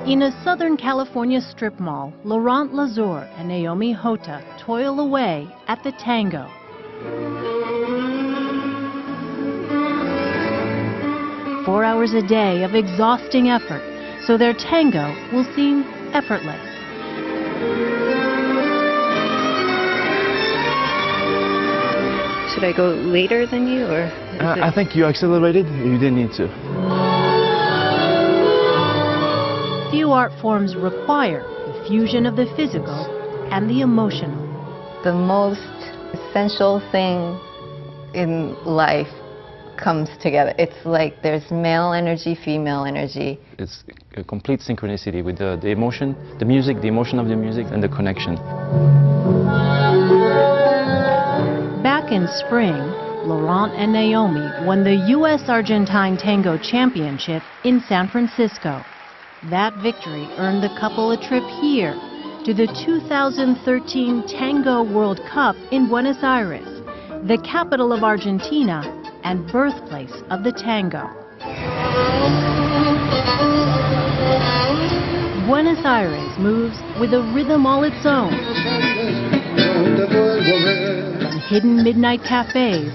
In a Southern California strip mall, Laurent, Lazure, and Naomi Hotta toil away at the Tango. "4 hours a day of exhausting effort, so their tango will seem effortless. Should I go later than you, or? I think you accelerated. You didn't need to. Few art forms require the fusion of the physical and the emotional. The most essential thing in life comes together. It's like there's male energy, female energy. It's a complete synchronicity with the emotion, the music, the emotion of the music, and the connection. Back in spring, Laurent and Naomi won the U.S. Argentine Tango Championship in San Francisco. That victory earned the couple a trip here to the 2013 Tango World Cup in Buenos Aires, the capital of Argentina and birthplace of the tango. Buenos Aires moves with a rhythm all its own. From hidden midnight cafes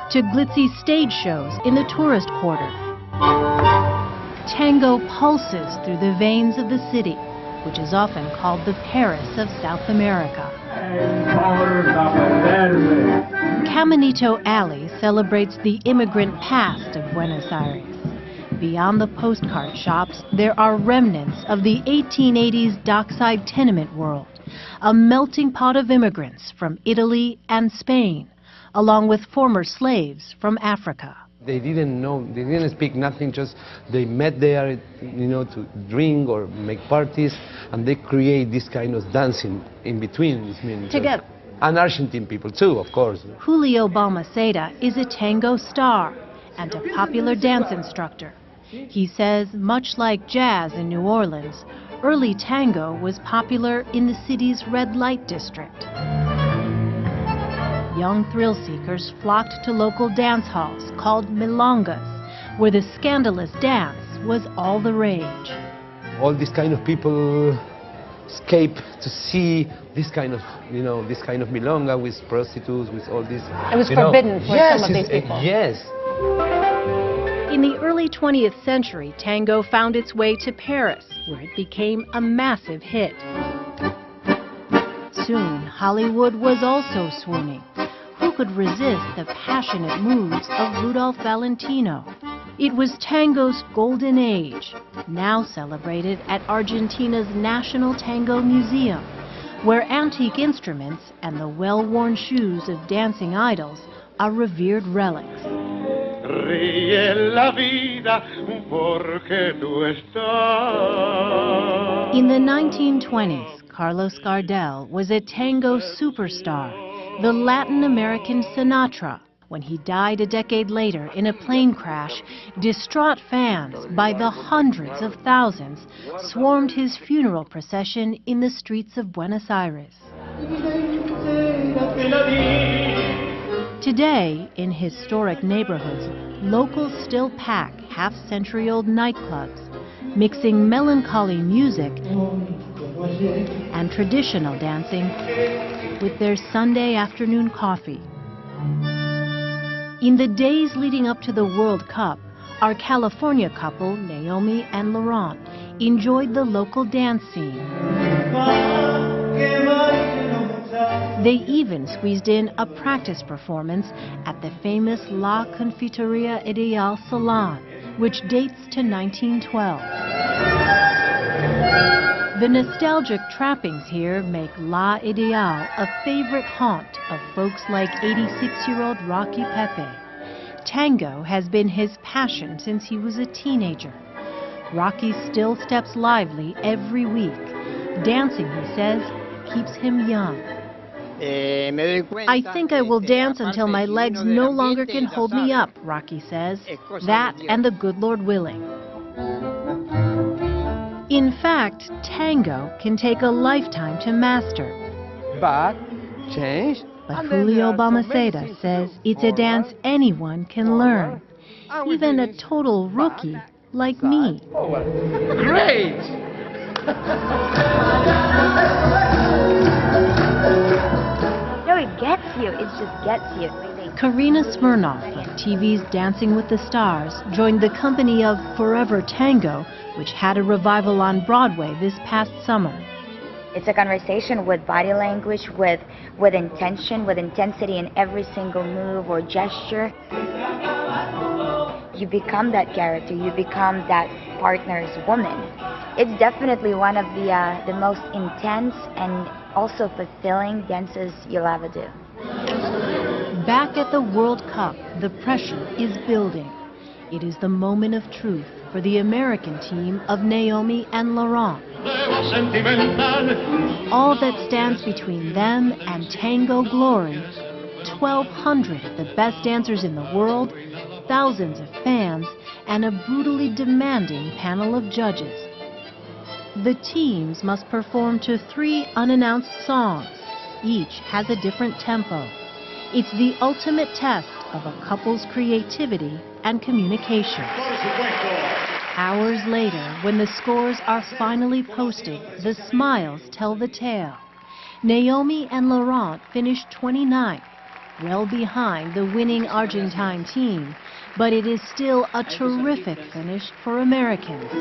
to glitzy stage shows in the tourist quarter, tango pulses through the veins of the city, which is often called the Paris of South America. Caminito Alley celebrates the immigrant past of Buenos Aires. Beyond the postcard shops, there are remnants of the 1880s dockside tenement world, a melting pot of immigrants from Italy and Spain, along with former slaves from Africa. They didn't know, they didn't speak nothing, just they met there, to drink or make parties, and they create this kind of dancing in between. Together. And Argentine people too, of course. Julio Balmaceda is a tango star and a popular dance instructor. He says, much like jazz in New Orleans, early tango was popular in the city's red light district. Young thrill seekers flocked to local dance halls called milongas, where the scandalous dance was all the rage. All these kind of people escape to see this kind of, this kind of milonga with prostitutes, with all this. It was forbidden for some of these people. Yes. In the early 20th century, tango found its way to Paris, where it became a massive hit. Soon, Hollywood was also swooning. Who could resist the passionate moods of Rudolph Valentino? It was tango's golden age, now celebrated at Argentina's National Tango Museum, where antique instruments and the well-worn shoes of dancing idols are revered relics. In the 1920s, Carlos Gardel was a tango superstar, the Latin American Sinatra. When he died a decade later in a plane crash, distraught fans by the hundreds of thousands swarmed his funeral procession in the streets of Buenos Aires. Today, in historic neighborhoods, locals still pack half-century-old nightclubs, mixing melancholy music and traditional dancing with their Sunday afternoon coffee. In the days leading up to the World Cup, our California couple, Naomi and Laurent, enjoyed the local dance scene. They even squeezed in a practice performance at the famous La Confiteria Ideal Salon, which dates to 1912. The nostalgic trappings here make La Ideal a favorite haunt of folks like 86-year-old Rocky Pepe. Tango has been his passion since he was a teenager. Rocky still steps lively every week. Dancing, he says, keeps him young. I think I will dance until my legs no longer can hold me up, Rocky says. That and the good Lord willing. In fact, tango can take a lifetime to master. But change. But Julio Balmaceda says it's a dance anyone can learn. Even a total rookie like me. Oh, well, great! No, it gets you. It just gets you. Karina Smirnoff of TV's Dancing with the Stars joined the company of Forever Tango, which had a revival on Broadway this past summer. It's a conversation with body language, with intention, with intensity in every single move or gesture. You become that character. You become that partner's woman. It's definitely one of the most intense and also fulfilling dances you'll ever do. Back at the World Cup, the pressure is building. It is the moment of truth for the American team of Naomi and Laurent. All that stands between them and Tango glory, 1,200 of the best dancers in the world, thousands of fans, and a brutally demanding panel of judges. The teams must perform to 3 unannounced songs. Each has a different tempo. It's the ultimate test of a couple's creativity and communication. Hours later, when the scores are finally posted, the smiles tell the tale. Naomi and Laurent finished 29th, well behind the winning Argentine team, but it is still a terrific finish for Americans.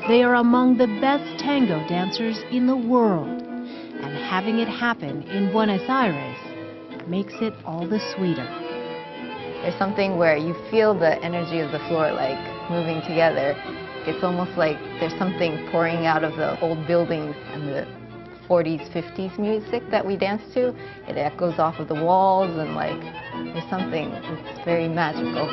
They are among the best tango dancers in the world, and having it happen in Buenos Aires makes it all the sweeter. There's something where you feel the energy of the floor like moving together. It's almost like there's something pouring out of the old buildings and the 40s, 50s music that we dance to. It echoes off of the walls and like there's something, it's very magical.